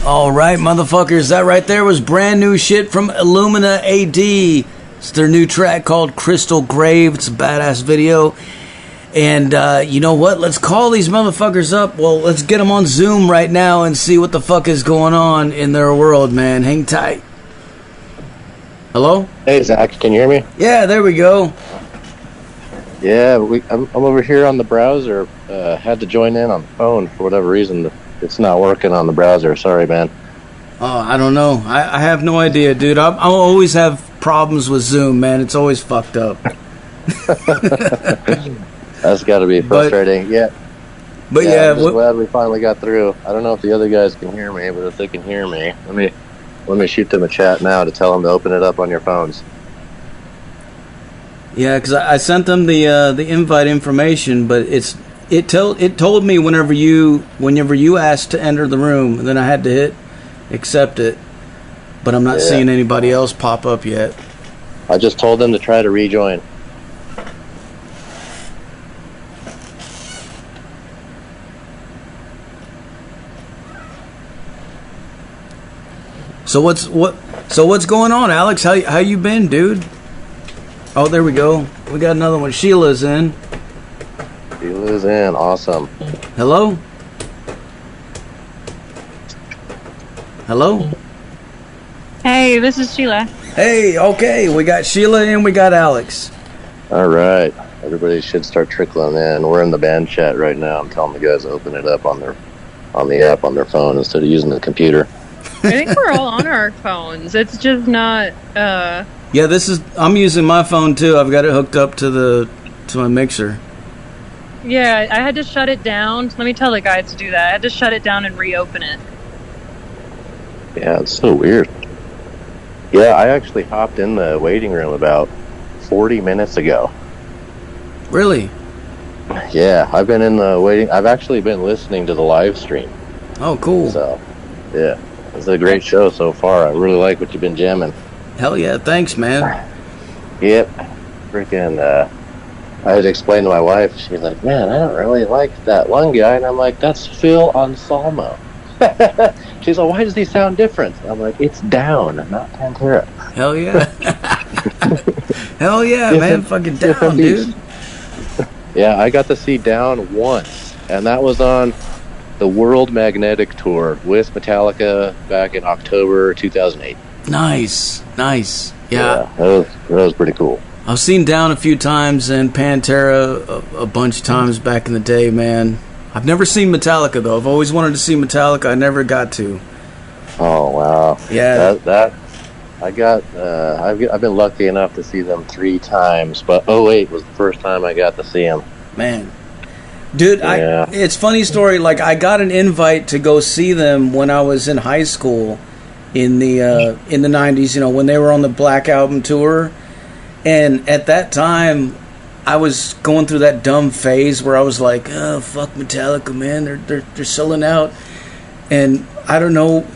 All right, motherfuckers, that right there was brand new shit from Illumina A.D. It's their new track called Crystal Grave. It's a badass video. And you know what? Let's call these motherfuckers up. Well, let's get them on Zoom right now and see what the fuck is going on in their world, man. Hang tight. Hello? Hey, Zach, can you hear me? Yeah, there we go. Yeah, I'm over here on the browser. Had to join in on the phone for whatever reason. It's not working on the browser. Sorry, man. Oh, I don't know. I have no idea, dude. I'll always have problems with Zoom, man. It's always fucked up. That's got to be frustrating. I'm just glad we finally got through. I don't know if the other guys can hear me, but if they can hear me, let me shoot them a chat now to tell them to open it up on your phones. Yeah, because I sent them the invite information, but it told me whenever you asked to enter the room, and then I had to hit accept it, but I'm not seeing anybody else pop up yet. I just told them to try to rejoin. So what's going on, Alex? How you been, dude? Oh, there we go. We got another one. Sheila's in. Sheila's in. Awesome. Hello? Hello? Hey, this is Sheila. Hey, okay. We got Sheila and we got Alex. All right. Everybody should start trickling in. We're in the band chat right now. I'm telling the guys to open it up on the app on their phone instead of using the computer. I think we're all on our phones. It's just not. Yeah, I'm using my phone too. I've got it hooked up to my mixer. Yeah, I had to shut it down. Let me tell the guys to do that. I had to shut it down and reopen it. Yeah, it's so weird. Yeah, I actually hopped in the waiting room about 40 minutes ago. Really? Yeah, I've been in the waiting. I've actually been listening to the live stream. Oh, cool. So, yeah, it's a great show so far. I really like what you've been jamming. Hell yeah, thanks, man. Yep. Freaking, I had to explain to my wife. She's like, man, I don't really like that one guy. And I'm like, that's Phil Anselmo. She's like, why does he sound different? I'm like, it's down, not Pantera. Hell yeah. Hell yeah, man. Fucking down, dude. Yeah, I got to see Down once, and that was on the World Magnetic Tour with Metallica back in October 2008. Nice. Yeah, that was pretty cool. I've seen Down a few times and Pantera a bunch of times back in the day, man. I've never seen Metallica though. I've always wanted to see Metallica. I never got to. Oh wow! Yeah, I've been lucky enough to see them 3 times, but 2008 was the first time I got to see them. Man, dude, yeah. It's funny story. Like I got an invite to go see them when I was in high school in the 90s. You know, when they were on the Black Album tour, and at that time, I was going through that dumb phase where I was like, oh, fuck Metallica, man. They're selling out. And I don't know.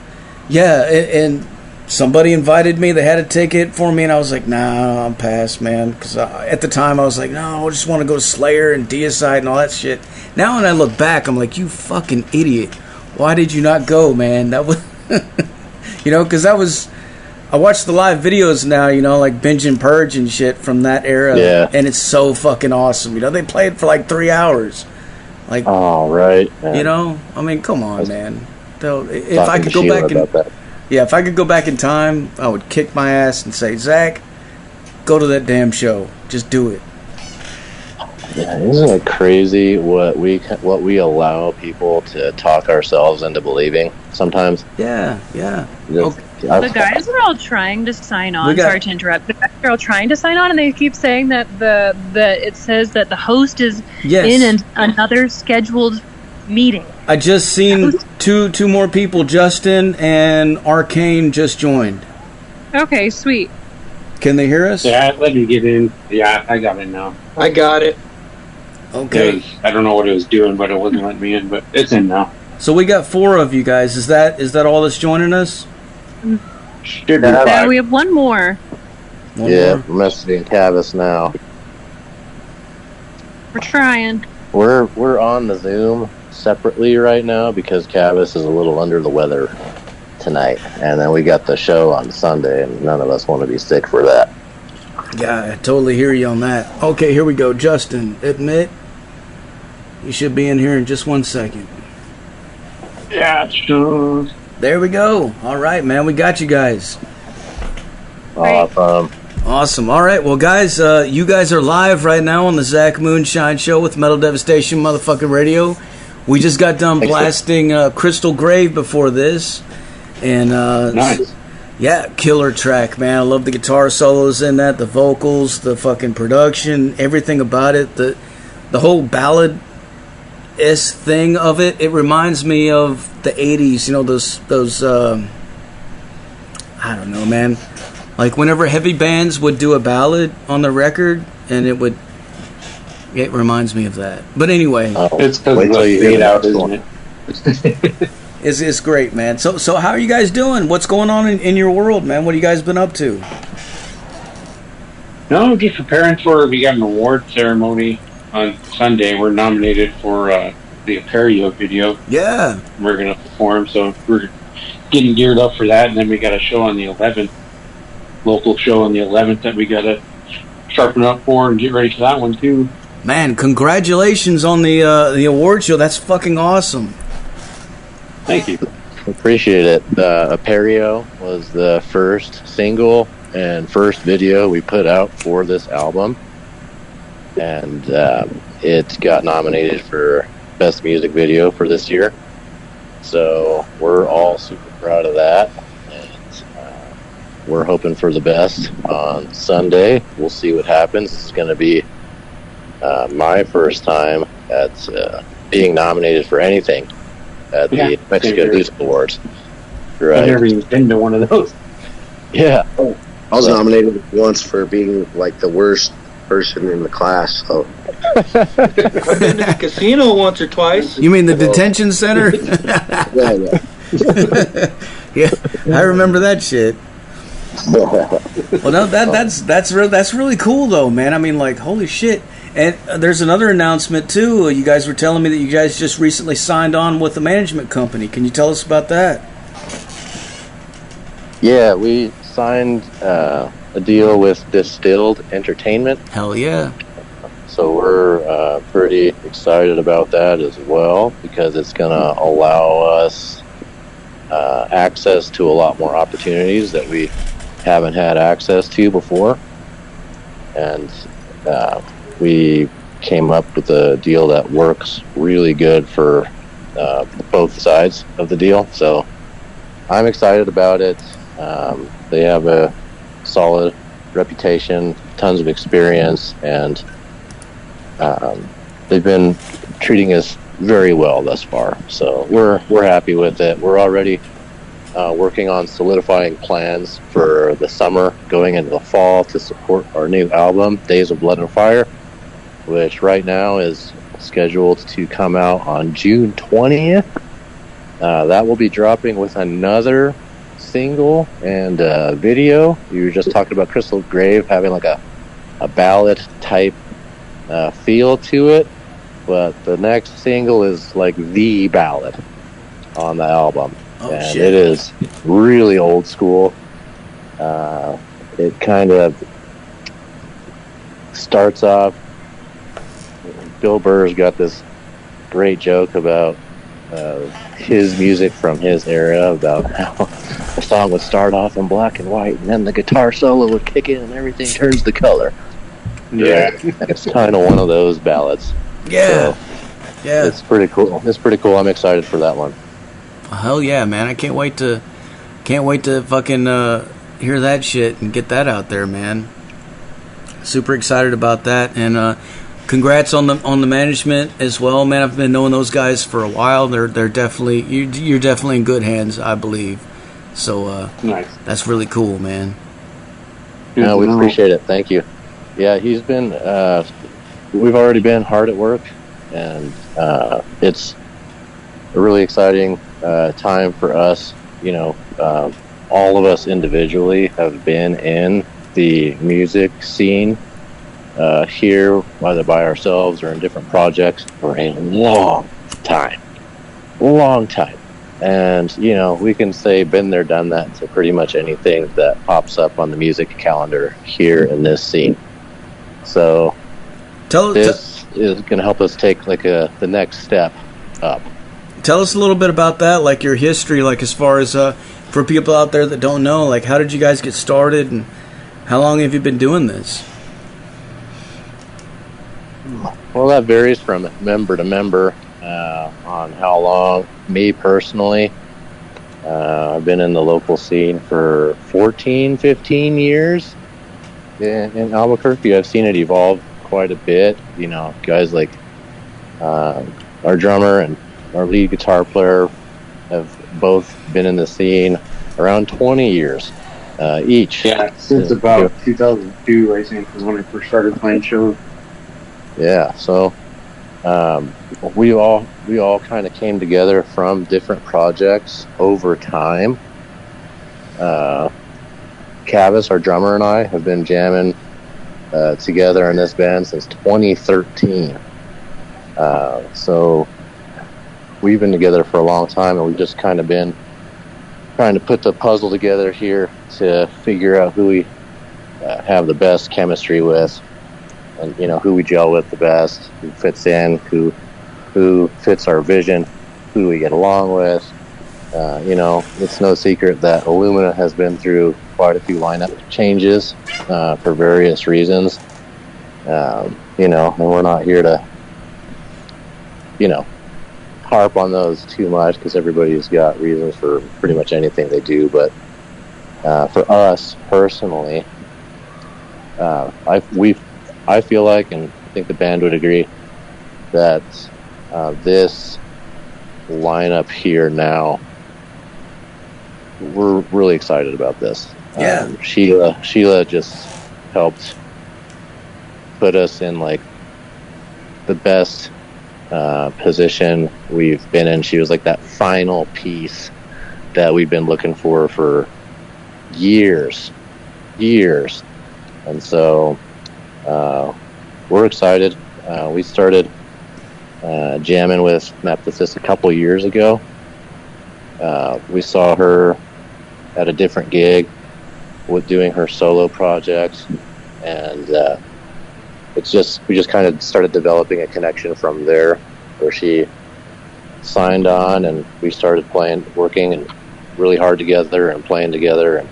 Yeah, and somebody invited me. They had a ticket for me, and I was like, nah, I'm past, man. Because at the time, I was like, no, I just want to go to Slayer and Deicide and all that shit. Now when I look back, I'm like, you fucking idiot. Why did you not go, man? That was... you know, because I watch the live videos now, you know, like Binge and Purge and shit from that era. Yeah. And it's so fucking awesome. You know, they played for like 3 hours. Like, oh, right. Man. You know, I mean, come on, man. If I could go back if I could go back in time, I would kick my ass and say, Zach, go to that damn show. Just do it. Yeah, isn't it crazy what we allow people to talk ourselves into believing sometimes? Yeah. The guys are all trying to sign on. Sorry to interrupt. The guys are all trying to sign on, and they keep saying that it says that the host is in another scheduled meeting. I just seen two more people. Justin and Arcane just joined. Okay, sweet. Can they hear us? Yeah, let me get in. Yeah, I got in now. I got it. Okay. I don't know what it was doing, but it wasn't letting me in, but it's in now. So we got 4 of you guys. Is that all that's joining us? Should be 5. We have one more. One more? We're messaging Cavis now. We're trying. We're on the Zoom separately right now because Cavis is a little under the weather. tonight, and then we got the show on Sunday, and none of us want to be sick for that. Yeah, I totally hear you on that. Okay, here we go. Justin, admit. You should be in here in just 1 second. Yeah, sure. There we go. All right, man. We got you guys. Awesome. All right. Well, guys, you guys are live right now on the Zach Moonshine Show with Metal Devastation motherfucking radio. We just got done blasting Crystal Grave before this. And, nice. Yeah, killer track, man. I love the guitar solos in that, the vocals, the fucking production, everything about it. The whole ballad-esque thing of it. It reminds me of the 80s, you know, those I don't know, man. Like whenever heavy bands would do a ballad on the record, and it reminds me of that. But anyway, it's because of the fade out, isn't it? It's great, man. So how are you guys doing? What's going on in your world, man? What have you guys been up to? No, just preparing we got an award ceremony on Sunday. We're nominated for the Aperio video. Yeah. We're going to perform, so we're getting geared up for that, and then we got a show on the 11th, local show on the 11th that we got to sharpen up for and get ready for that one too. Man, congratulations on the award show. That's fucking awesome. Thank you. Appreciate it. Aperio was the first single and first video we put out for this album, and it got nominated for Best Music Video for this year. So we're all super proud of that, and we're hoping for the best on Sunday. We'll see what happens. This is going to be my first time at being nominated for anything at the Mexico Music Awards. Right. I've never even been to one of those. Yeah. Oh, I was nominated once for being like the worst person in the class. So. I've been to the casino once or twice. You mean the detention center? Yeah, I remember that shit. Well, no, that's really cool though, man. I mean, like, holy shit. And there's another announcement too. You guys were telling me that you guys just recently signed on with a management company. Can you tell us about that? Yeah, we signed a deal with Distilled Entertainment. Hell yeah. So we're pretty excited about that as well, because it's going to allow us access to a lot more opportunities that we haven't had access to before. And we came up with a deal that works really good for both sides of the deal. So I'm excited about it. They have a solid reputation, tons of experience, and they've been treating us very well thus far. So we're happy with it. We're already working on solidifying plans for the summer going into the fall to support our new album, Days of Blood and Fire, which right now is scheduled to come out on June 20th. That will be dropping with another single and video. You were just talking about Crystal Grave having like a ballad type feel to it, but the next single is like the ballad on the album. And shit. It is really old school. It kind of starts off, Bill Burr's got this great joke about his music from his era, about how the song would start off in black and white, and then the guitar solo would kick in and everything turns the color. Yeah. It's kind of one of those ballads. Yeah. So yeah. It's pretty cool. I'm excited for that one. Hell yeah, man. I can't wait to fucking hear that shit and get that out there, man. Super excited about that, and congrats on the management as well, man. I've been knowing those guys for a while. They're definitely you're definitely in good hands, I believe. So nice. That's really cool, man. No, we appreciate it. Thank you. Yeah, he's been. We've already been hard at work, and it's a really exciting time for us. You know, all of us individually have been in the music scene here, whether by ourselves or in different projects, for a long time. And, you know, we can say been there, done that to pretty much anything that pops up on the music calendar here in this scene. So this is going to help us take like the next step up. Tell us a little bit about that, like your history, like as far as for people out there that don't know, like how did you guys get started and how long have you been doing this? Well, that varies from member to member on how long. Me personally, I've been in the local scene for 14, 15 years in Albuquerque. I've seen it evolve quite a bit. You know, guys like our drummer and our lead guitar player have both been in the scene around 20 years each. Yeah, since about 2002, I think, was when I first started playing shows. Yeah, so we all kind of came together from different projects over time. Cavis, our drummer, and I have been jamming together in this band since 2013. So we've been together for a long time, and we've just kind of been trying to put the puzzle together here to figure out who we have the best chemistry with, and you know, who we gel with the best, who fits in, who fits our vision, who we get along with. You know, it's no secret that Illumina has been through quite a few lineup changes for various reasons. You know, and we're not here to, you know, harp on those too much because everybody's got reasons for pretty much anything they do. But for us personally, I feel like, and I think the band would agree, that this lineup here now, we're really excited about this. Yeah. Sheila just helped put us in like the best position we've been in. She was like that final piece that we've been looking for years. And so we're excited. We started jamming with Mephisis a couple years ago. We saw her at a different gig with doing her solo projects, and we just kind of started developing a connection from there, where she signed on and we started working and really hard together and playing together, and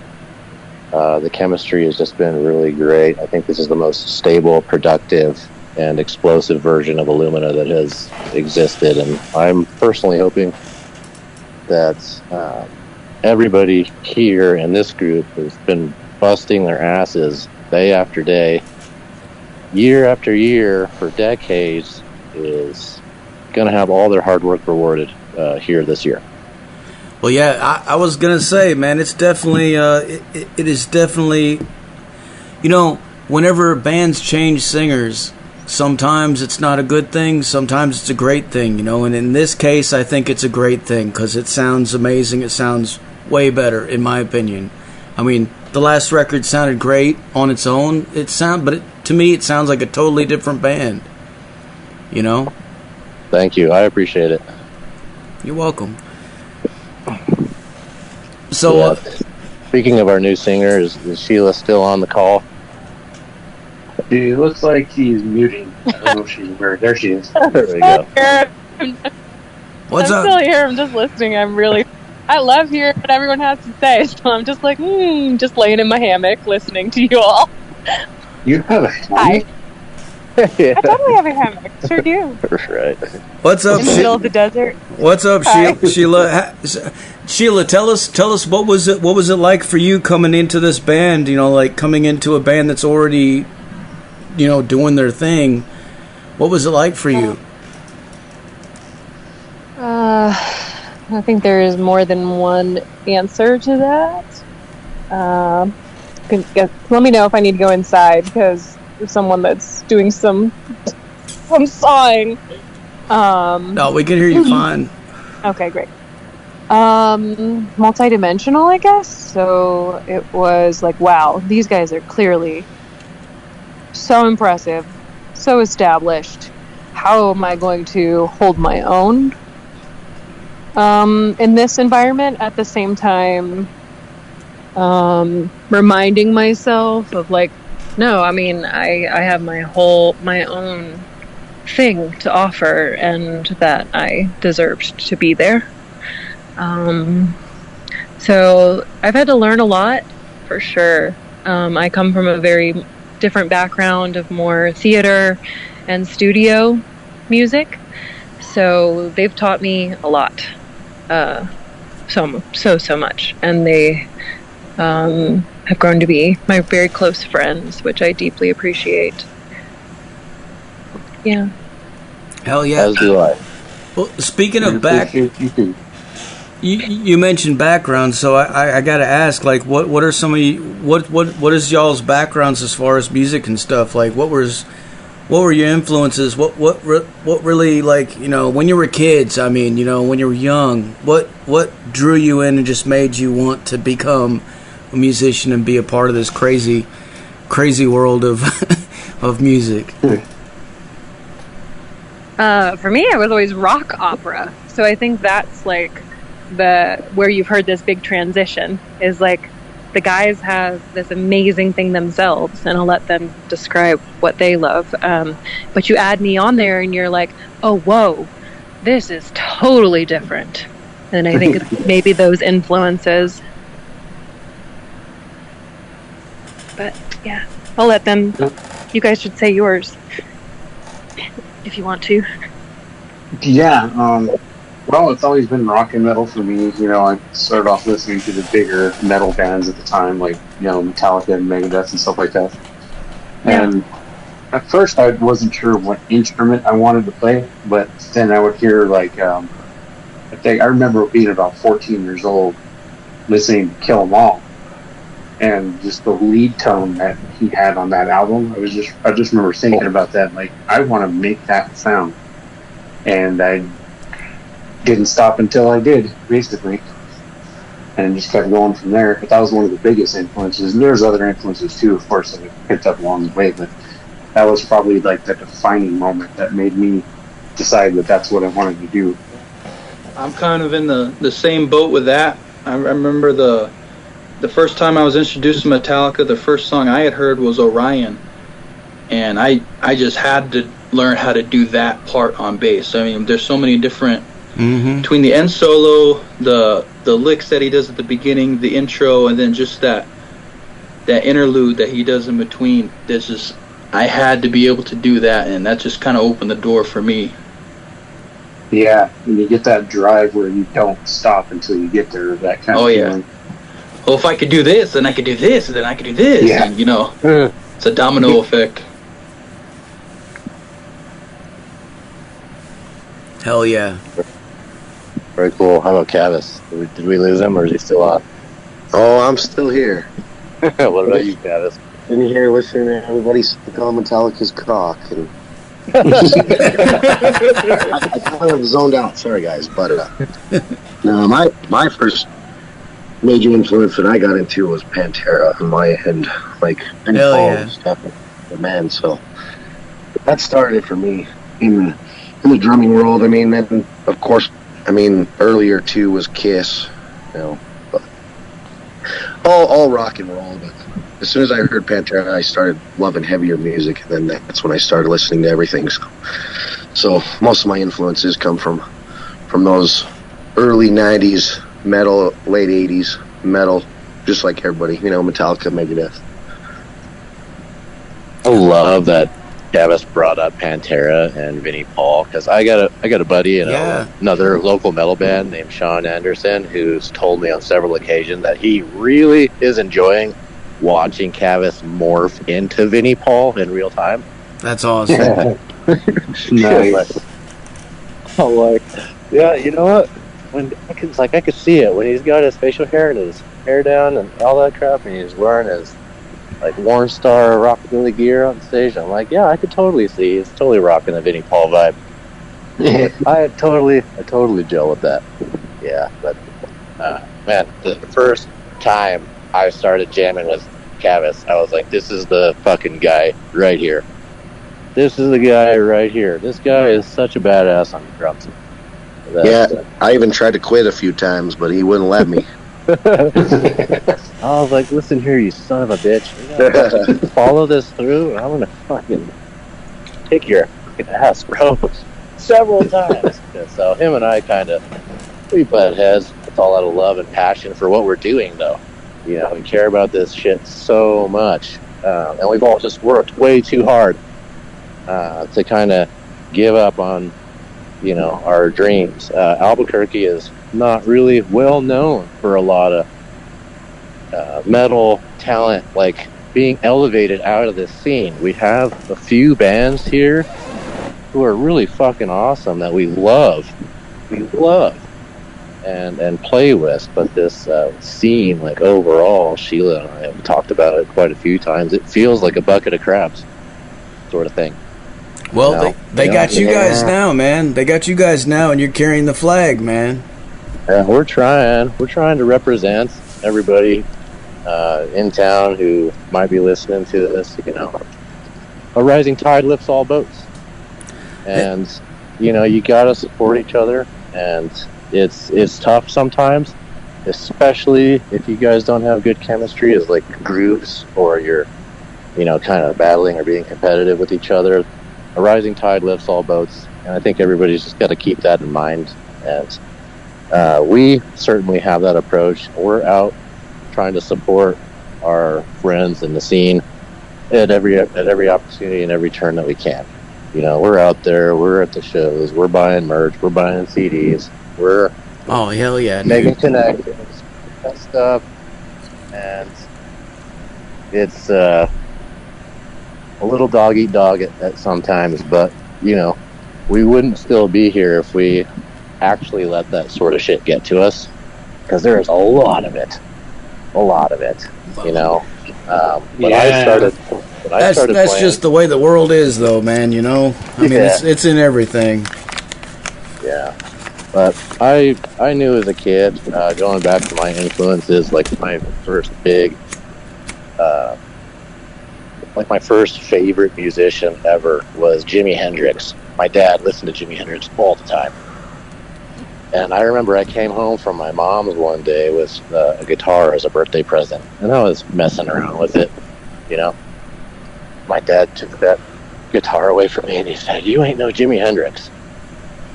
the chemistry has just been really great. I think this is the most stable, productive, and explosive version of Illumina that has existed, and I'm personally hoping that everybody here in this group has been busting their asses day after day, year after year, for decades, is going to have all their hard work rewarded here this year. Well, yeah, I was going to say, man, it's definitely, it is definitely, you know, whenever bands change singers, sometimes it's not a good thing, sometimes it's a great thing, you know, and in this case, I think it's a great thing, because it sounds amazing, it sounds way better, in my opinion. I mean, the last record sounded great on its own, but to me, it sounds like a totally different band, you know? Thank you, I appreciate it. You're welcome. So, yeah. Speaking of our new singer, is Sheila still on the call? She looks like she's muting. I don't know if she's where. There she is. There we go. What's up? I'm still here. I'm just listening. I love hearing what everyone has to say. So I'm just like, just laying in my hammock listening to you all. You have a hammock? Yeah. I totally have a hammock. Sure do. Right. What's up, in the middle of the desert? What's up, Sheila? Sheila, tell us what was it like for you coming into this band? You know, like coming into a band that's already, you know, doing their thing. What was it like for you? I think there is more than one answer to that. Let me know if I need to go inside, because there's someone that's doing some sawing. No, we can hear you fine. Okay, great. Multidimensional, I guess. So it was like, wow, these guys are clearly so impressive, so established. How am I going to hold my own? in this environment. At the same time, reminding myself of like, no, I mean, I have my own thing to offer, and that I deserved to be there. So I've had to learn a lot, for sure. I come from a very different background of more theater and studio music, so they've taught me a lot, so much, and they have grown to be my very close friends, which I deeply appreciate. Yeah. Hell yeah. As do I. Well, speaking of you mentioned background, so I got to ask, like, what are some of what is y'all's backgrounds as far as music and stuff? Like, what were your influences? What really, like, you know, when you were kids? I mean, you know, when you were young, what drew you in and just made you want to become a musician and be a part of this crazy world of of music? For me, it was always rock opera. So I think that's like where you've heard this big transition is like the guys have this amazing thing themselves, and I'll let them describe what they love. But you add me on there, and you're like, oh, whoa, this is totally different. And I think it's maybe those influences. But yeah, I'll let them. You guys should say yours if you want to. Yeah, well, it's always been rock and metal for me. You know, I started off listening to the bigger metal bands at the time, like, you know, Metallica and Megadeth and stuff like that. Yeah. And at first I wasn't sure what instrument I wanted to play, but then I would hear, like, I remember being about 14 years old, listening to Kill 'Em All, and just the lead tone that he had on that album. I just remember thinking about that, like, I want to make that sound. And I didn't stop until I did, basically, and just kept going from there. But that was one of the biggest influences, and there's other influences too, of course, that I picked up along the way, but that was probably like the defining moment that made me decide that that's what I wanted to do. I'm kind of in the same boat with that. I remember the first time I was introduced to Metallica, the first song I had heard was Orion, and I just had to learn how to do that part on bass. I mean, there's so many different between the end solo, the licks that he does at the beginning, the intro, and then just that interlude that he does in between. There's just, I had to be able to do that, and that just kind of opened the door for me. Yeah, and you get that drive where you don't stop until you get there. That kind of feeling. Well, if I could do this, then I could do this, and then I could do this. Yeah. And, you know, it's a domino effect. Hell yeah. Very cool. How about Cavis? Did we lose him, or is he still on? Oh, I'm still here. What about you, Cavis? In here listening to everybody call Metallica's cock. And I kind of zoned out. Sorry, guys. But no, my first major influence that I got into was Pantera on my end. Like, Vinnie Paul stuff. The man, so that started for me in the drumming world. I mean, then, of course, earlier too was Kiss, you know, but all rock and roll. But as soon as I heard Pantera, I started loving heavier music, and then that's when I started listening to everything. So most of my influences come from those early '90s metal, late '80s metal, just like everybody, you know, Metallica, Megadeth. I love that Cavis brought up Pantera and Vinnie Paul, because I got a buddy in another local metal band named Sean Anderson, who's told me on several occasions that he really is enjoying watching Cavis morph into Vinnie Paul in real time. That's awesome. Nice. I'm like, yeah, you know what? When I could see it when he's got his facial hair and his hair down and all that crap, and he's wearing his like Warren Star rockabilly gear on stage. I'm like, yeah, I could totally see. He's totally rocking the Vinnie Paul vibe. I totally gel with that. Yeah, but man, the first time I started jamming with Cavis, I was like, this is the fucking guy right here. This is the guy right here. This guy is such a badass on the drums. Yeah, I even tried to quit a few times, but he wouldn't let me. I was like, listen here, you son of a bitch. You follow this through, and I'm going to fucking kick your ass, bro. Several times. So him and I we butt heads. It's all out of love and passion for what we're doing, though. You know, we care about this shit so much. And we've all just worked way too hard to kind of give up on, you know, our dreams. Albuquerque is not really well known for a lot of metal talent, like being elevated out of this scene. We have a few bands here who are really fucking awesome that we love and play with, but this scene, like overall, Sheila and I have talked about it quite a few times. It feels like a bucket of crabs, sort of thing. Well, you know? they got you guys now, man. They got you guys now, and you're carrying the flag, man. Yeah, we're trying. We're trying to represent everybody in town who might be listening to this. You know, a rising tide lifts all boats, and you know, you gotta support each other. And it's tough sometimes, especially if you guys don't have good chemistry as like groups, or you're, you know, kind of battling or being competitive with each other. A rising tide lifts all boats, and I think everybody's just got to keep that in mind. And we certainly have that approach. We're out trying to support our friends in the scene at every opportunity and every turn that we can. You know, we're out there, we're at the shows, we're buying merch, we're buying CDs, we're hell yeah, making connections and stuff. And it's a little dog eat dog at sometimes, but you know, we wouldn't still be here if we actually let that sort of shit get to us, because there's a lot of it, you know. But that's just the way the world is, though, man. You know, I mean, it's in everything. Yeah, but I knew as a kid, going back to my influences, like my first big, like my first favorite musician ever was Jimi Hendrix. My dad listened to Jimi Hendrix all the time. And I remember I came home from my mom's one day with a guitar as a birthday present, and I was messing around with it, you know. My dad took that guitar away from me and he said, "You ain't no Jimi Hendrix."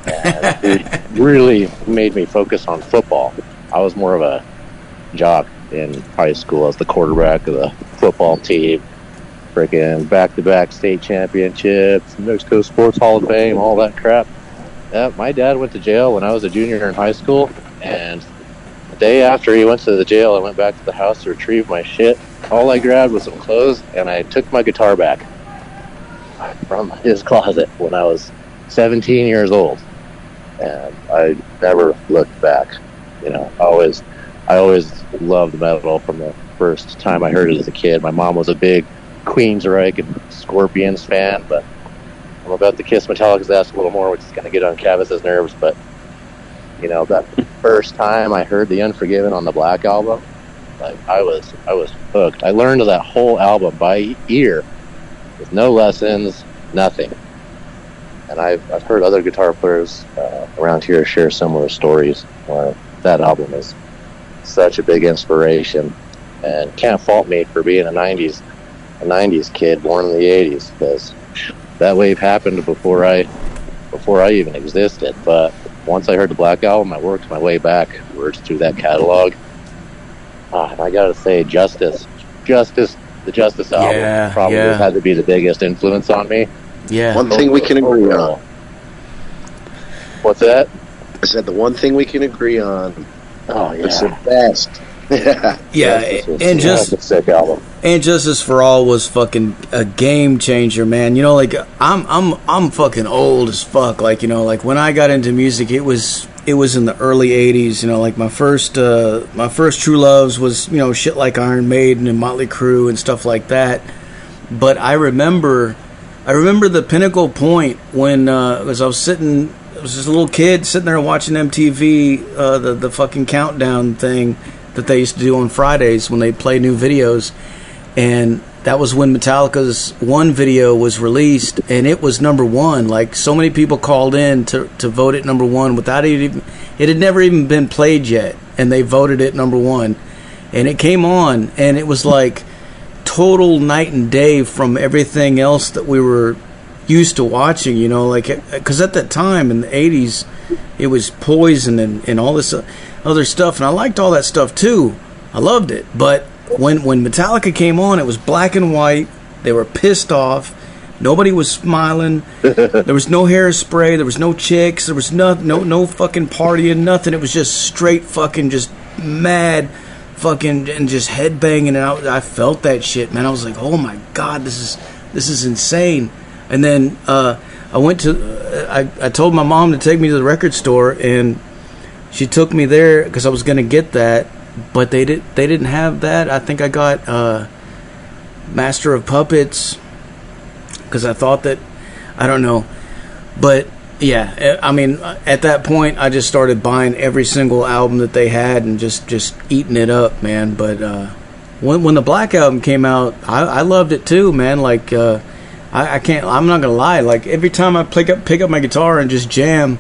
And it really made me focus on football. I was more of a jock in high school. I was the quarterback of the football team. Freaking back-to-back state championships, Mexico Sports Hall of Fame, all that crap. Yeah, my dad went to jail when I was a junior in high school, and the day after he went to the jail, I went back to the house to retrieve my shit. All I grabbed was some clothes, and I took my guitar back from his closet when I was 17 years old, and I never looked back. You know, I always loved metal from the first time I heard it as a kid. My mom was a big Queensryche and Scorpions fan, but I'm about to kiss Metallica's ass a little more, which is going to get on Travis's nerves. But you know, that first time I heard the Unforgiven on the Black album, like I was hooked. I learned that whole album by ear, with no lessons, nothing. And I've heard other guitar players around here share similar stories where that album is such a big inspiration, and can't fault me for being a 90s kid born in the 80s, because that wave happened before I even existed. But once I heard the Black album, I worked my way backwards through that catalog. And I gotta say, Justice, the Justice album probably had to be the biggest influence on me. Yeah. One thing we can agree on. What's that? I said the one thing we can agree on. Oh yeah. It's the best. And Justice for All was fucking a game changer, man. You know, like I'm fucking old as fuck. Like, you know, like when I got into music, it was in the early '80s. You know, like my first true loves was, you know, shit like Iron Maiden and Motley Crue and stuff like that. But I remember the pinnacle point when as I was just a little kid sitting there watching MTV, the fucking countdown thing that they used to do on Fridays when they play new videos, and that was when Metallica's One video was released, and it was number one. Like, so many people called in to vote it number one without it had never even been played yet, and they voted it number one. And it came on, and it was like total night and day from everything else that we were used to watching, you know, like, because at that time in the 80s, it was Poison and all this other stuff, and I liked all that stuff too. I loved it, but when Metallica came on, it was black and white. They were pissed off. Nobody was smiling. There was no hairspray. There was no chicks. There was no fucking partying, nothing. It was just straight fucking just mad fucking and just headbanging, and I felt that shit, man. I was like, oh my God, this is insane. And then I went to I told my mom to take me to the record store, and she took me there because I was going to get that, but they didn't have that. I think I got Master of Puppets because I thought that, I don't know, but yeah, I mean, at that point I just started buying every single album that they had and just eating it up, man. But when the Black Album came out, I loved it too, man. Like I'm not gonna lie, like every time I pick up my guitar and just jam,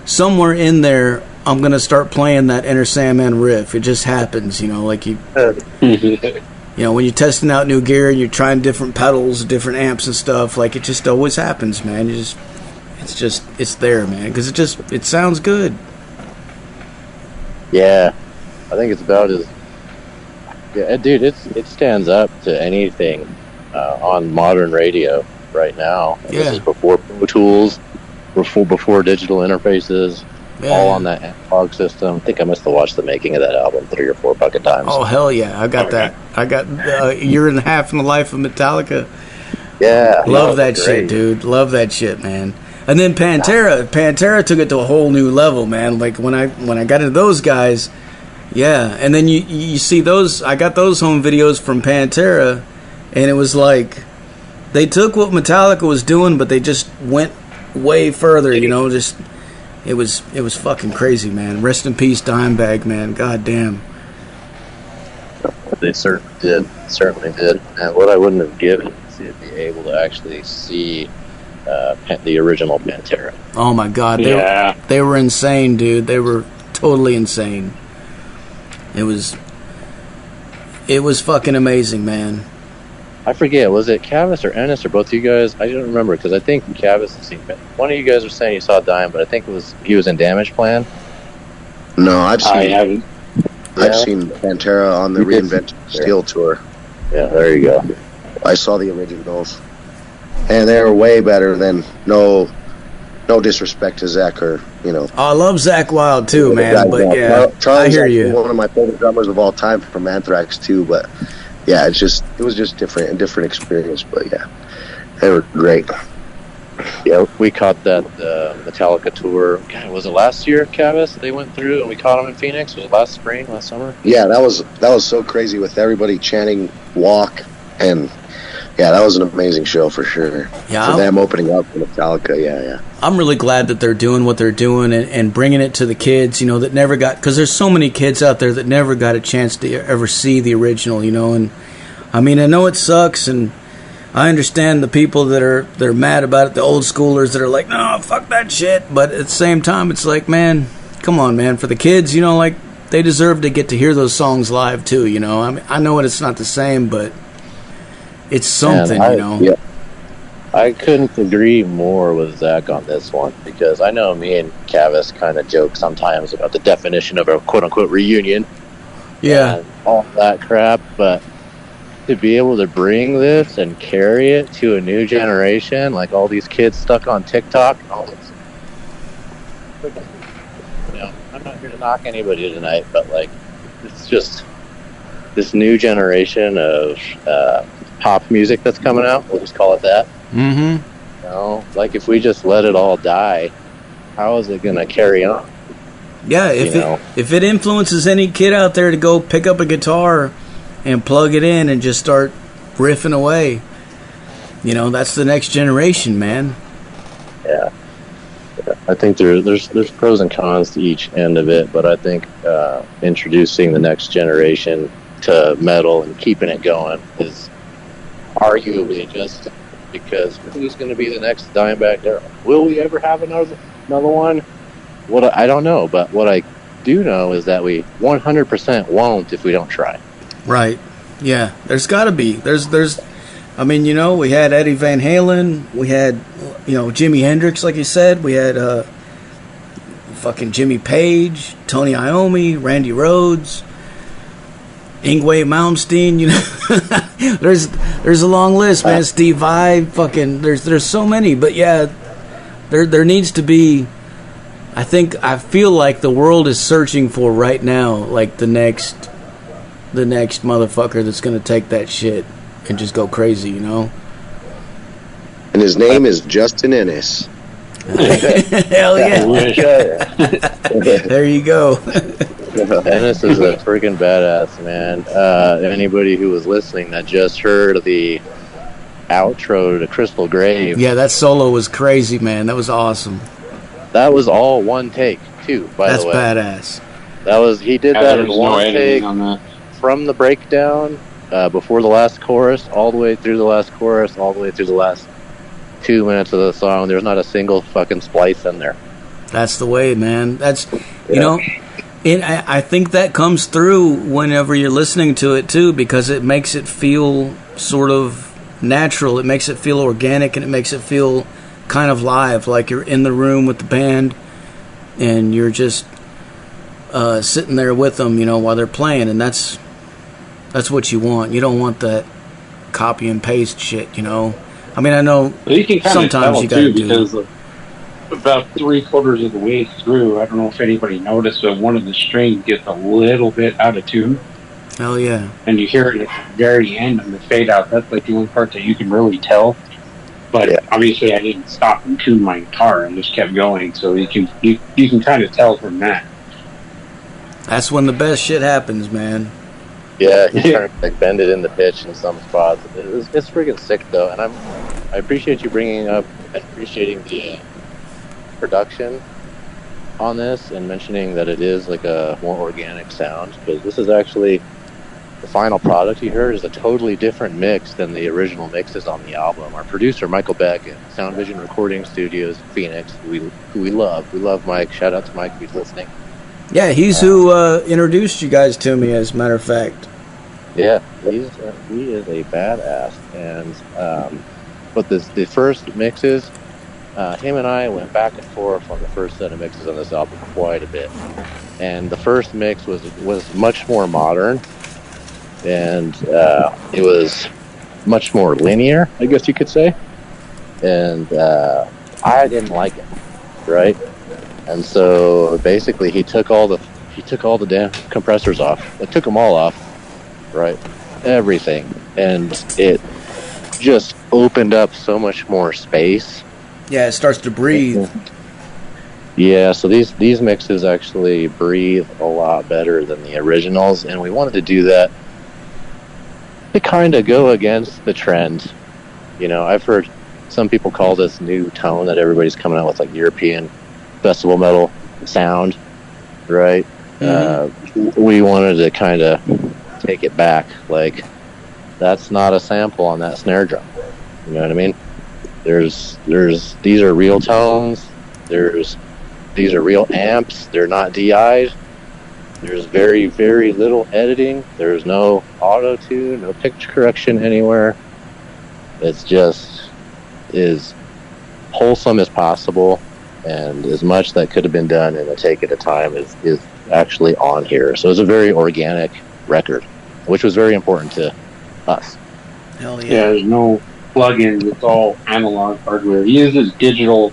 somewhere in there I'm gonna start playing that Enter Sandman riff. It just happens, you know, like you know, when you're testing out new gear and you're trying different pedals, different amps and stuff, like it just always happens, man. It's there, man, because it sounds good. Yeah, I think it's about as, yeah, dude, it stands up to anything on modern radio right now. And this is before Pro Tools, before digital interfaces, all on that analog system. I think I must have watched the making of that album 3 or 4 fucking times. Oh hell yeah, I got that. I got a year and a half in the life of Metallica. Yeah, love that shit, dude. Love that shit, man. And then Pantera took it to a whole new level, man. Like when I got into those guys, yeah. And then you see those, I got those home videos from Pantera, and it was like they took what Metallica was doing, but they just went way further, you know. Just it was fucking crazy, man. Rest in peace, Dimebag, man. God damn. They certainly did. And what I wouldn't have given is to be able to actually see the original Pantera. Oh my God, they were insane, dude. They were totally insane. It was fucking amazing, man. I forget, was it Cavis or Ennis or both of you guys? I don't remember, because I think Cavis has seen, one of you guys were saying you saw Dime, but I think he was in Damage Plan. No, I've seen Pantera on the Reinvented Steel tour. Yeah, there you go. I saw the originals, and they were way better than, no disrespect to Zach, or, you know. Oh, I love Zach Wild too, man, but yeah, I hear you. One of my favorite drummers of all time from Anthrax too, but yeah, it was just different experience, but yeah, they were great. Yeah, we caught that Metallica tour. God, was it last year, Cavis? They went through and we caught them in Phoenix. Was it last spring, last summer? Yeah, that was so crazy with everybody chanting "Walk," and yeah, that was an amazing show for sure. Yeah, for them opening up for Metallica. Yeah. I'm really glad that they're doing what they're doing and bringing it to the kids, you know, that never got, because there's so many kids out there that never got a chance to ever see the original, you know. And I mean, I know it sucks, and I understand the people that are mad about it, the old schoolers that are like, no, fuck that shit. But at the same time, it's like, man, come on, man, for the kids, you know, like, they deserve to get to hear those songs live too, you know. I mean, I know it's not the same, but it's something, you know. Yeah. I couldn't agree more with Zach on this one, because I know me and Cavis kind of joke sometimes about the definition of a quote-unquote reunion. Yeah. And all that crap, but to be able to bring this and carry it to a new generation, like all these kids stuck on TikTok and all this. You know, I'm not here to knock anybody tonight, but like, it's just this new generation of pop music that's coming out. We'll just call it that. Mm-hmm. You know, like if we just let it all die, how is it going to carry on? Yeah, if it influences any kid out there to go pick up a guitar and plug it in and just start riffing away, you know, that's the next generation, man. Yeah. I think there's pros and cons to each end of it, but I think introducing the next generation to metal and keeping it going is arguably, just because who's going to be the next Dimebag Darrell? Will we ever have another one? I don't know, but what I do know is that we 100% won't if we don't try. Right. Yeah. There's got to be. There's. I mean, you know, we had Eddie Van Halen. We had, you know, Jimi Hendrix, like you said. We had fucking Jimmy Page, Tony Iommi, Randy Rhoads, Yngwie Malmsteen. You know, there's a long list, man. Steve Vai. Fucking. There's so many, but yeah, there needs to be. I feel like the world is searching for right now, like the next motherfucker that's gonna take that shit and just go crazy, you know. And his name is Justin Ennis. Hell yeah! There you go. Ennis is a freaking badass, man. Anybody who was listening that just heard the outro to Crystal Grave. Yeah, that solo was crazy, man. That was awesome. That was all one take, too, by the way. That's badass. He did that in one take from the breakdown, before the last chorus, all the way through the last chorus, all the way through the last 2 minutes of the song. There's not a single fucking splice in there. That's the way, man. That's, you know, I think that comes through whenever you're listening to it, too, because it makes it feel sort of natural. It makes it feel organic, and it makes it feel kind of live, like you're in the room with the band and you're just sitting there with them, you know, while they're playing, and that's what you want. You don't want that copy and paste shit, you know. I mean, I know you can sometimes you gotta do because about 3/4 of the way through, I don't know if anybody noticed, but one of the strings gets a little bit out of tune. Hell yeah. And you hear it at the very end on the fade out. That's like the only part that you can really tell. But obviously, I didn't stop and tune my guitar and just kept going, so you can kind of tell from that. That's when the best shit happens, man. Yeah, he's trying to like bend it in the pitch in some spots. It's freaking sick though, and I appreciate you bringing up and appreciating the production on this and mentioning that it is like a more organic sound, because this is actually. The final product you heard is a totally different mix than the original mixes on the album. Our producer, Michael Beck, at Sound Vision Recording Studios, Phoenix, who we love. We love Mike. Shout out to Mike if he's listening. Yeah, he's who introduced you guys to me, as a matter of fact. Yeah, he is a badass. And but the first mixes, him and I went back and forth on the first set of mixes on this album quite a bit. And the first mix was much more modern. And it was much more linear, I guess you could say. And I didn't like it, right? And so basically, he took all the damn compressors off. It took them all off, right? Everything, and it just opened up so much more space. Yeah, it starts to breathe. Yeah, so these mixes actually breathe a lot better than the originals, and we wanted to do that to kind of go against the trend. You know, I've heard some people call this new tone that everybody's coming out with, like European festival metal sound, right? Mm-hmm. We wanted to kind of take it back. Like, that's not a sample on that snare drum. You know what I mean? These are real tones. These are real amps. They're not DI'd. There's very, very little editing. There's no auto-tune, no pitch correction anywhere. It's just as wholesome as possible, and as much that could have been done in a take at a time is actually on here. So it's a very organic record, which was very important to us. Hell yeah. Yeah, there's no plugins. It's all analog hardware. It uses digital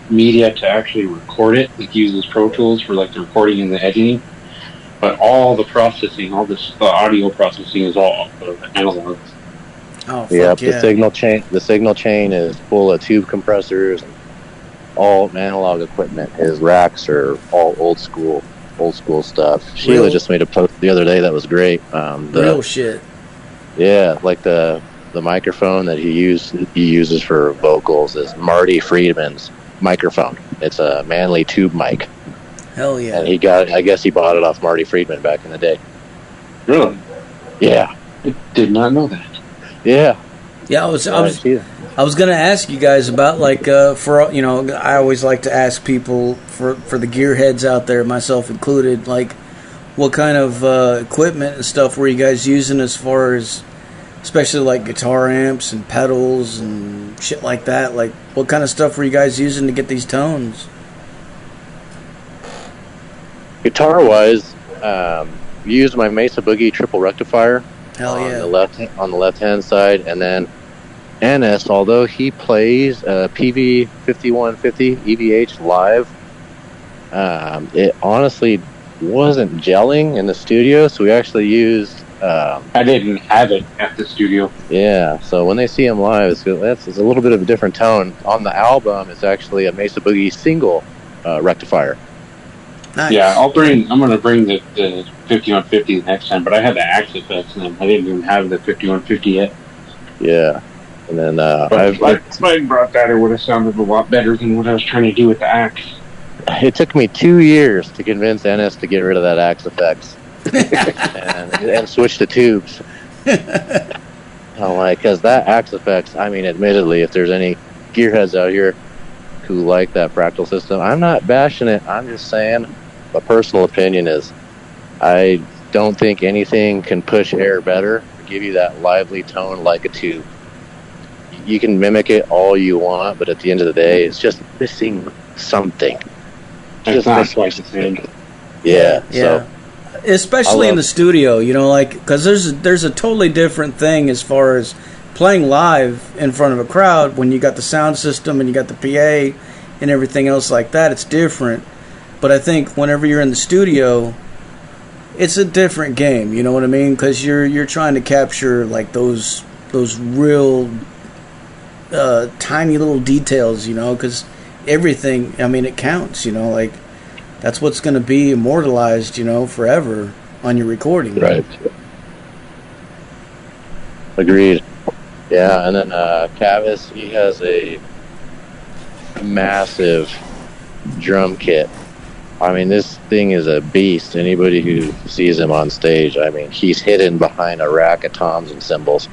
media to actually record it. It uses Pro Tools for like the recording and the editing. But all the processing, the audio processing is all analog. Oh, yeah. The signal chain is full of tube compressors and all analog equipment. His racks are all old school stuff. Sheila just made a post the other day that was great. Real shit. Yeah, like the microphone that he uses for vocals is Marty Friedman's microphone. It's a Manley tube mic. Hell yeah. And I guess he bought it off Marty Friedman back in the day. Really? Yeah. I did not know that. Yeah. Yeah, I was going to ask you guys about like I always like to ask people for the gearheads out there, myself included, like what kind of equipment and stuff were you guys using as far as, especially like guitar amps and pedals and shit like that? Like what kind of stuff were you guys using to get these tones? Guitar wise, used my Mesa Boogie triple rectifier. Hell yeah. On the left hand side, and then Ennis, although he plays PV 5150 EVH live, it honestly wasn't gelling in the studio, so we actually used. I didn't have it at the studio. Yeah, so when they see him live, it's a little bit of a different tone. On the album, it's actually a Mesa Boogie single rectifier. Nice. Yeah, I'm going to bring the 5150 next time, but I had the Axe effects, and I didn't even have the 5150 yet. Yeah, and then if I brought that, it would have sounded a lot better than what I was trying to do with the Axe. It took me 2 years to convince Ennis to get rid of that Axe effects and switch to tubes. I'm like, because that Axe effects, I mean, admittedly, if there's any gearheads out here who like that fractal system, I'm not bashing it. I'm just saying, my personal opinion is, I don't think anything can push air better or give you that lively tone like a tube. You can mimic it all you want, but at the end of the day, it's just missing something. It's not twice the same. Yeah. So, especially in the studio, like, because there's a totally different thing as far as playing live in front of a crowd when you got the sound system and you got the PA and everything else like that. It's different. But I think whenever you're in the studio, it's a different game. You know what I mean? Because you're trying to capture like those real tiny little details. Because everything, I mean, it counts. Like that's what's going to be immortalized. Forever on your recording. Right. Agreed. Yeah, and then Cavis, he has a massive drum kit. I mean, this thing is a beast. Anybody who sees him on stage, I mean, he's hidden behind a rack of toms and cymbals.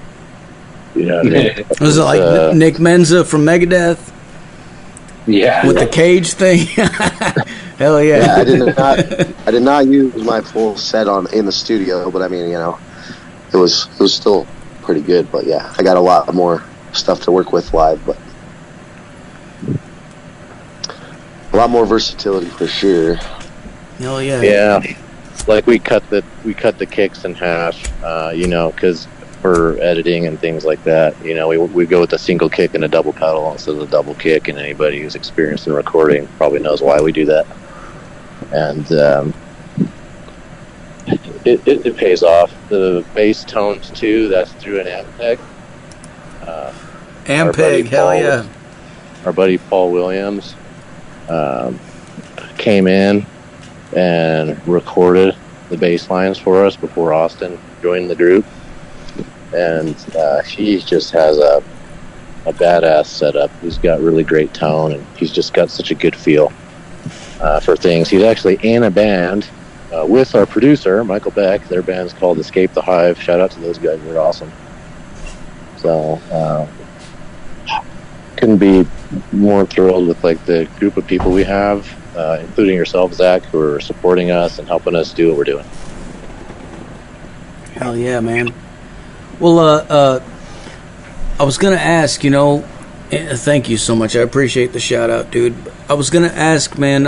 You know what I mean? Was it like Nick Menza from Megadeth? Yeah. With the cage thing? Hell yeah. Yeah, I did not use my full set in the studio, but I mean, it was still pretty good. But yeah, I got a lot more stuff to work with live, but a lot more versatility for sure. Oh yeah. Yeah, like we cut the kicks in half, because for editing and things like that, we go with a single kick and a double pedal instead of a double kick. And anybody who's experienced in recording probably knows why we do that. And it pays off. The bass tones too. That's through an Ampeg. Ampeg, hell yeah. Our buddy Paul Williams came in and recorded the bass lines for us before Austin joined the group, and he just has a badass setup. He's got really great tone, and he's just got such a good feel for things. He's actually in a band with our producer Michael Beck. Their band's called Escape the Hive. Shout out to those guys, they're awesome. So couldn't be more thrilled with like the group of people we have, including yourself, Zach, who are supporting us and helping us do what we're doing. Hell yeah, man. Well, I was gonna ask, thank you so much. I appreciate the shout out, dude. I was gonna ask, man.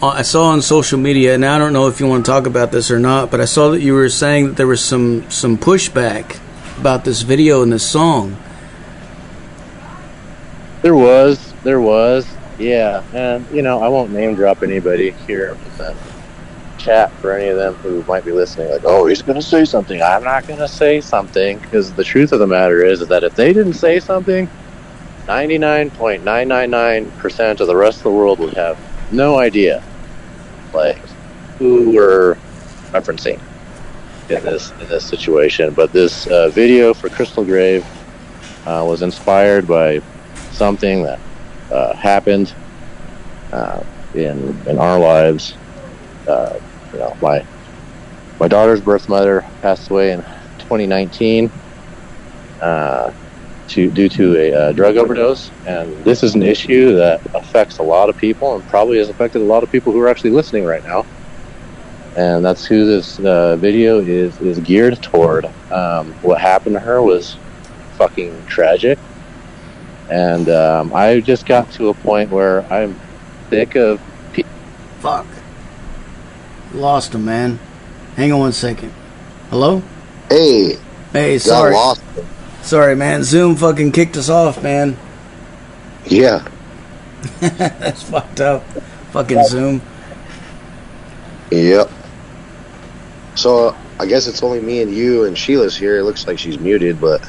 I saw on social media, and I don't know if you want to talk about this or not, but I saw that you were saying that there was some pushback about this video and this song. There was, yeah, and I won't name drop anybody here in the chat for any of them who might be listening. Like, oh, he's gonna say something. I'm not gonna say something, because the truth of the matter is that if they didn't say something, 99.999% of the rest of the world would have no idea, like, who we're referencing in this situation. But this video for Crystal Grave was inspired by something that happened in our lives. My daughter's birth mother passed away in 2019, due to a drug overdose, and this is an issue that affects a lot of people, and probably has affected a lot of people who are actually listening right now. And that's who this video is geared toward. What happened to her was fucking tragic, and I just got to a point where I'm sick of Fuck. Lost him, man. Hang on 1 second. Hello? Hey, sorry. Got lost. Sorry, man. Zoom fucking kicked us off, man. Yeah. That's fucked up. Fucking Zoom. Yep. So, I guess it's only me and you, and Sheila's here. It looks like she's muted, but...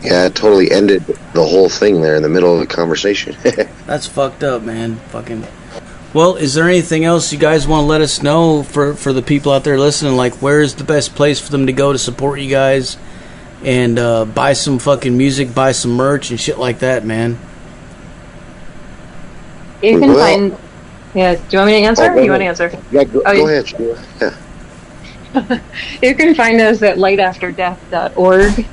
Yeah, it totally ended the whole thing there in the middle of the conversation. That's fucked up, man. Fucking... Well, is there anything else you guys want to let us know for the people out there listening? Like, where's the best place for them to go to support you guys and buy some fucking music, buy some merch and shit like that, man? You can find... Yeah, do you want me to answer? You want to answer? Yeah, go ahead. Yeah. You can find us at lightafterdeath.org.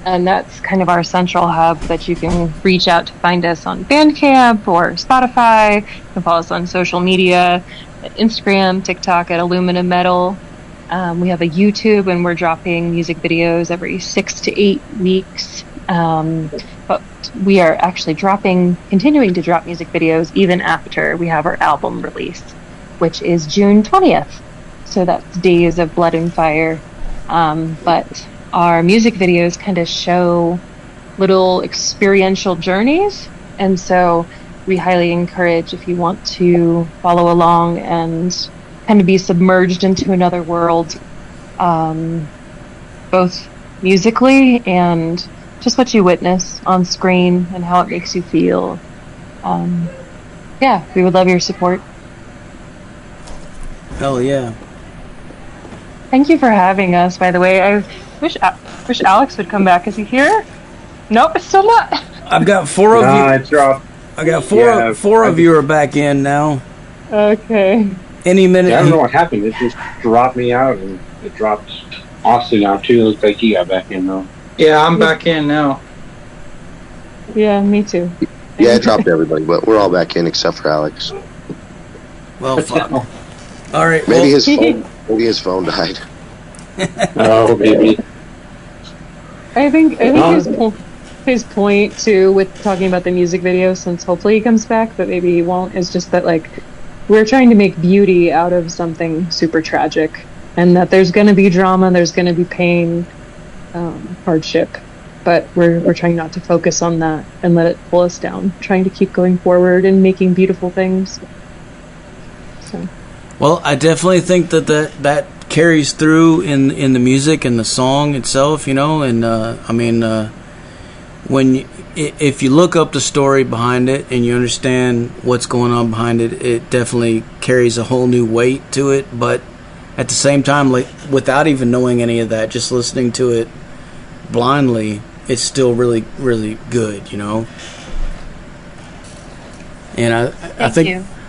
And that's kind of our central hub that you can reach out to find us on Bandcamp or Spotify. You can follow us on social media, at Instagram, TikTok at Illumina Metal. We have a YouTube, and we're dropping music videos every 6 to 8 weeks. But we are actually continuing to drop music videos even after we have our album release, which is June 20th. So that's Days of Blood and Fire. But our music videos kind of show little experiential journeys, and so we highly encourage, if you want to follow along and kind of be submerged into another world, both musically and just what you witness on screen and how it makes you feel. Yeah, we would love your support. Hell yeah. Thank you for having us, by the way. I wish Alex would come back. Is he here? Nope, it's still not. I've got four of you. I dropped. I got four of you are back in now. Okay. Any minute. Yeah, I don't know what happened. It just dropped me out, and it dropped Austin out too. It looks like he got back in though. Yeah, I'm back in now. Yeah, me too. Yeah, it dropped everybody, but we're all back in except for Alex. Well, fuck. All right. Maybe his phone died. Oh, maybe. I think his point too with talking about the music video, since hopefully he comes back, but maybe he won't, is just that like we're trying to make beauty out of something super tragic, and that there's going to be drama, there's going to be pain, hardship, but we're trying not to focus on that and let it pull us down, trying to keep going forward and making beautiful things. So. Well, I definitely think that carries through in the music and the song itself, you know, and if you look up the story behind it and you understand what's going on behind it, it definitely carries a whole new weight to it. But at the same time, like without even knowing any of that, just listening to it blindly, it's still really, really good, you know. And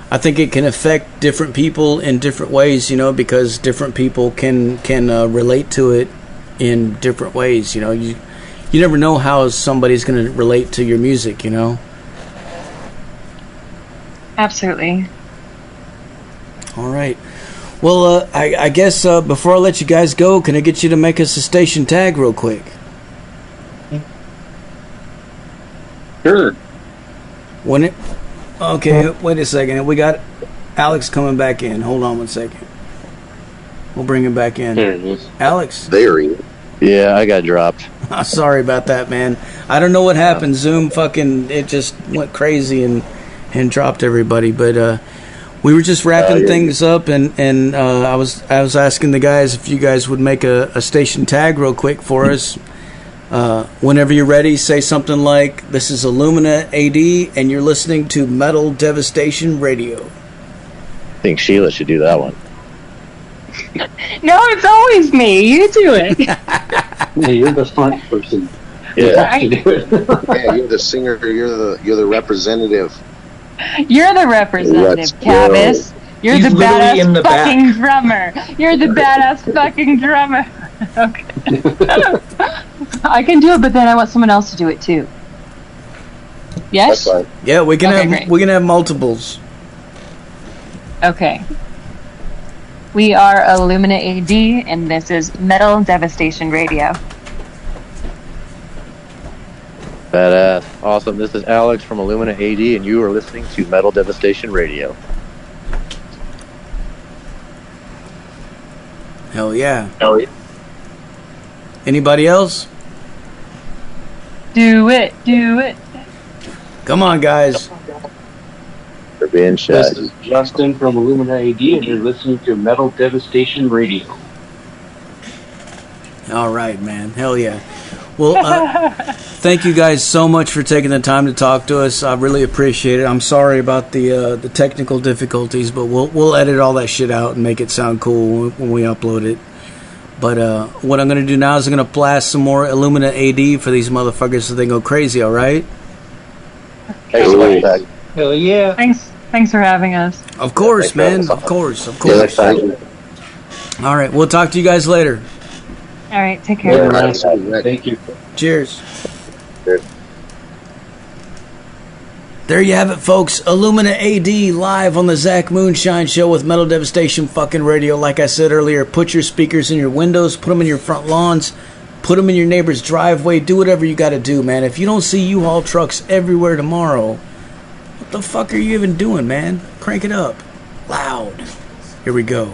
I think it can affect different people in different ways, you know, because different people can relate to it in different ways, you know. You never know how somebody's going to relate to your music, you know. Absolutely. All right. Well, I guess before I let you guys go, can I get you to make us a station tag real quick? Sure. Okay, wait a second. We got Alex coming back in. Hold on 1 second. We'll bring him back in. There he is. Alex? There he is. Yeah, I got dropped. Sorry about that, man. I don't know what happened. Zoom it just went crazy and dropped everybody. But we were just wrapping things up, and I was asking the guys if you guys would make a station tag real quick for us. Whenever you're ready, say something like, "This is Illumina A.D. and you're listening to Metal Devastation Radio." I think Sheila should do that one. No, it's always me. You do it. Yeah, you're the front person. Yeah. Yeah, you're the singer. You're the representative. You're the representative, Cavis. You're He's the literally in badass the fucking drummer. You're the badass fucking drummer. Okay. I can do it, but then I want someone else to do it too. Yes? That's fine. Yeah, we can have multiples. Okay. We are Illumina A.D, and this is Metal Devastation Radio. Badass. Awesome. This is Alex from Illumina A.D, and you are listening to Metal Devastation Radio. Hell yeah. Hell yeah. Anybody else? Do it. Do it. Come on, guys. For being shy. This is Justin from Illumina AD, and you're listening to Metal Devastation Radio. All right, man. Hell yeah. Well, thank you guys so much for taking the time to talk to us. I really appreciate it. I'm sorry about the technical difficulties, but we'll edit all that shit out and make it sound cool when we upload it. But what I'm going to do now is I'm going to blast some more Illumina AD for these motherfuckers so they go crazy, all right? Excellent. Hell yeah. Thanks for having us. Of course, man. Of course. All right. We'll talk to you guys later. All right. Take care. Thank you. Cheers. There you have it, folks. Illumina AD live on the Zach Moonshine Show with Metal Devastation fucking radio. Like I said earlier, put your speakers in your windows, put them in your front lawns, put them in your neighbor's driveway. Do whatever you got to do, man. If you don't see U-Haul trucks everywhere tomorrow, what the fuck are you even doing, man? Crank it up. Loud. Here we go.